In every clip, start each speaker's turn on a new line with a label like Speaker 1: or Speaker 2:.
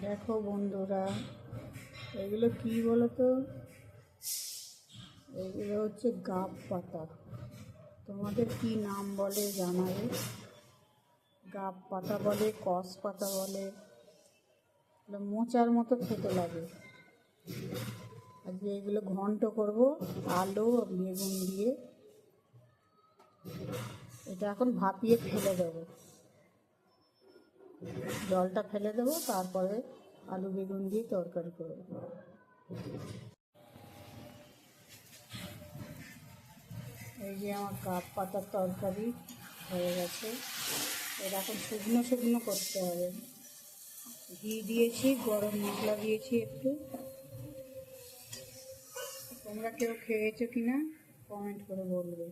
Speaker 1: দেখো বন্ধুরা, এগুলো কি বলো তো? এগুলো হচ্ছে গাব পাতা। তোমাদের কি নাম বলে জানাবে। গাব পাতা বলে, কস পাতা বলে। মোচার মতো খেতে লাগে। আজকে এগুলো ঘন্ট করব আলু বেগুন দিয়ে। এটা এখন ভাপিয়ে ফেলে দেবো, জলটা ফেলে দেবো, তারপরে আলু বেগুন দিয়ে তরকারি করব। এই যে আমার গাব পাতার তরকারি হয়ে গেছে। এটা এখন শুকনো শুকনো করতে হবে। ঘি দিয়েছি, গরম মশলা দিয়েছি একটু। তোমরা কেউ খেয়েছো কিনা কমেন্ট করে বলবে।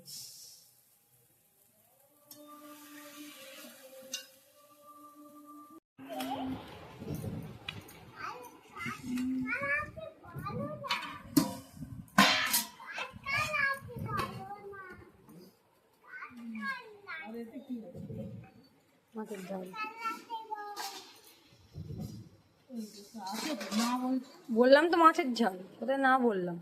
Speaker 1: মাছের ঝাল
Speaker 2: বললাম তো মাছের ঝাল, কোথায় না বললাম।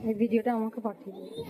Speaker 1: এই ভিডিওটা আমাকে পাঠিয়ে দিও।